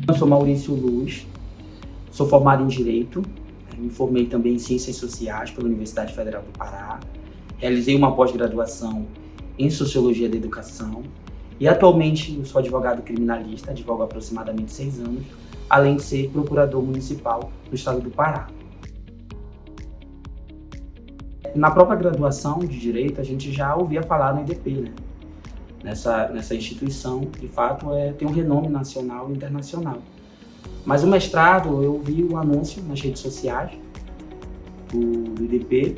Eu sou Maurício Luz, sou formado em Direito, me formei também em Ciências Sociais pela Universidade Federal do Pará, realizei uma pós-graduação em Sociologia da Educação e atualmente eu sou advogado criminalista, advogo há aproximadamente 6 anos, além de ser procurador municipal do estado do Pará. Na própria graduação de Direito, a gente já ouvia falar no IDP, né? Nessa instituição, de fato, tem um renome nacional e internacional. Mas o mestrado, eu vi o anúncio nas redes sociais do IDP,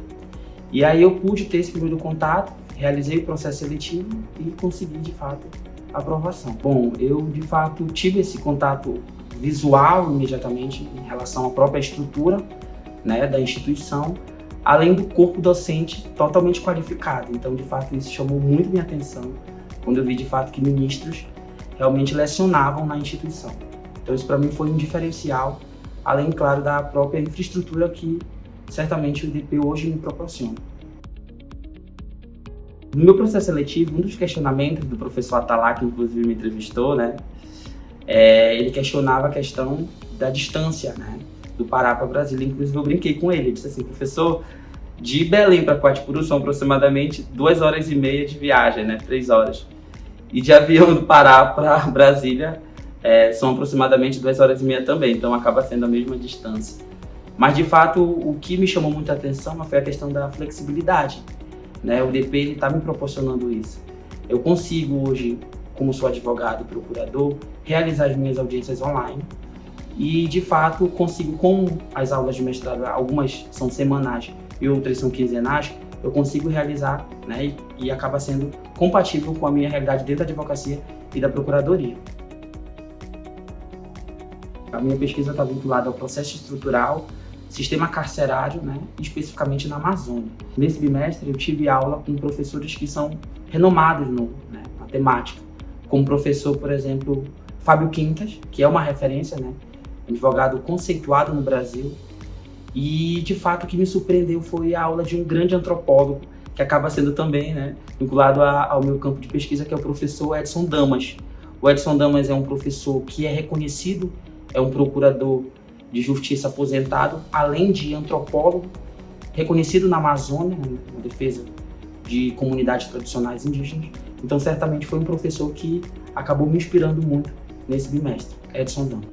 e aí eu pude ter esse primeiro contato, realizei o processo seletivo e consegui, de fato, a aprovação. Bom, eu, de fato, tive esse contato visual imediatamente em relação à própria estrutura, né, da instituição, além do corpo docente totalmente qualificado. Então, de fato, isso chamou muito minha atenção quando eu vi, de fato, que ministros realmente lecionavam na instituição. Então, isso para mim foi um diferencial, além, claro, da própria infraestrutura que certamente o IDP hoje me proporciona. No meu processo seletivo, um dos questionamentos do professor Atalá, que inclusive me entrevistou, né, ele questionava a questão da distância, né, do Pará para Brasília. Inclusive, eu brinquei com ele, eu disse assim: professor, de Belém para Coatipuru são aproximadamente 2h30 de viagem, né, 3 horas. E de avião do Pará para Brasília são aproximadamente 2h30 também, então acaba sendo a mesma distância. Mas, de fato, o que me chamou muita atenção foi a questão da flexibilidade, né? O IDP está me proporcionando isso. Eu consigo hoje, como sou advogado e procurador, realizar as minhas audiências online e, de fato, consigo, como as aulas de mestrado, algumas são semanais e outras são quinzenais, eu consigo realizar, né, e acaba sendo compatível com a minha realidade dentro da advocacia e da procuradoria. A minha pesquisa está vinculada ao processo estrutural, sistema carcerário, né, especificamente na Amazônia. Nesse bimestre eu tive aula com professores que são renomados na temática, como o professor, por exemplo, Fábio Quintas, que é uma referência, né, advogado conceituado no Brasil. E, de fato, o que me surpreendeu foi a aula de um grande antropólogo, que acaba sendo também, né, vinculado ao meu campo de pesquisa, que é o professor Edson Damas. O Edson Damas é um professor que é reconhecido, é um procurador de justiça aposentado, além de antropólogo, reconhecido na Amazônia, na defesa de comunidades tradicionais indígenas. Então, certamente foi um professor que acabou me inspirando muito nesse bimestre, Edson Damas.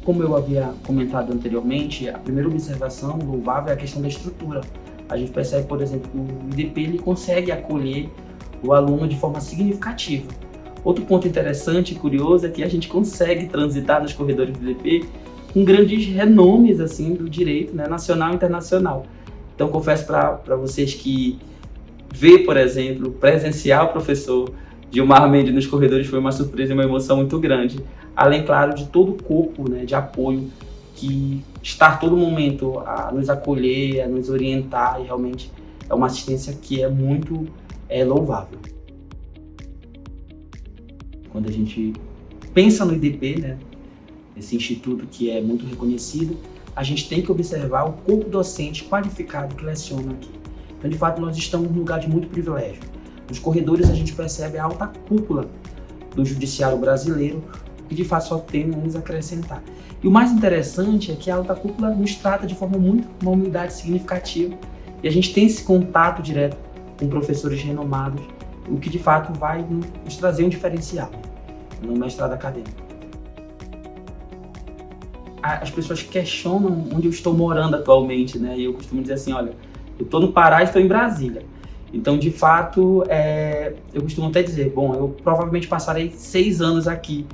Como eu havia comentado anteriormente, a primeira observação louvável é a questão da estrutura. A gente percebe, por exemplo, que o IDP ele consegue acolher o aluno de forma significativa. Outro ponto interessante e curioso é que a gente consegue transitar nos corredores do IDP com grandes renomes assim, do direito, né, nacional e internacional. Então, confesso para vocês que ver, por exemplo, presenciar o professor Gilmar Mendes nos corredores foi uma surpresa e uma emoção muito grande. Além, claro, de todo o corpo, né, de apoio que está a todo momento a nos acolher, a nos orientar, e realmente é uma assistência que é muito louvável. Quando a gente pensa no IDP, né, esse instituto que é muito reconhecido, a gente tem que observar o corpo docente qualificado que leciona aqui. Então, de fato, nós estamos num lugar de muito privilégio. Nos corredores a gente percebe a alta cúpula do judiciário brasileiro, que de fato só tem a nos acrescentar. E o mais interessante é que a alta cúpula nos trata de forma muito, uma humildade significativa, e a gente tem esse contato direto com professores renomados, o que de fato vai nos trazer um diferencial no mestrado acadêmico. As pessoas questionam onde eu estou morando atualmente, né? E eu costumo dizer assim: olha, eu estou no Pará e estou em Brasília. Então, de fato, eu costumo até dizer, bom, eu provavelmente passarei 6 anos aqui,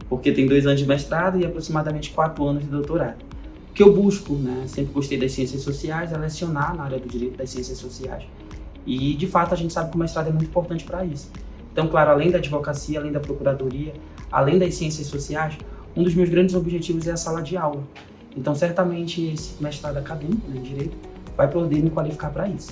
porque tem 2 anos de mestrado e aproximadamente 4 anos de doutorado. O que eu busco, né, sempre gostei das ciências sociais, é lecionar na área do direito das ciências sociais. E, de fato, a gente sabe que o mestrado é muito importante para isso. Então, claro, além da advocacia, além da procuradoria, além das ciências sociais, um dos meus grandes objetivos é a sala de aula. Então, certamente, esse mestrado acadêmico, né, em direito, vai poder me qualificar para isso.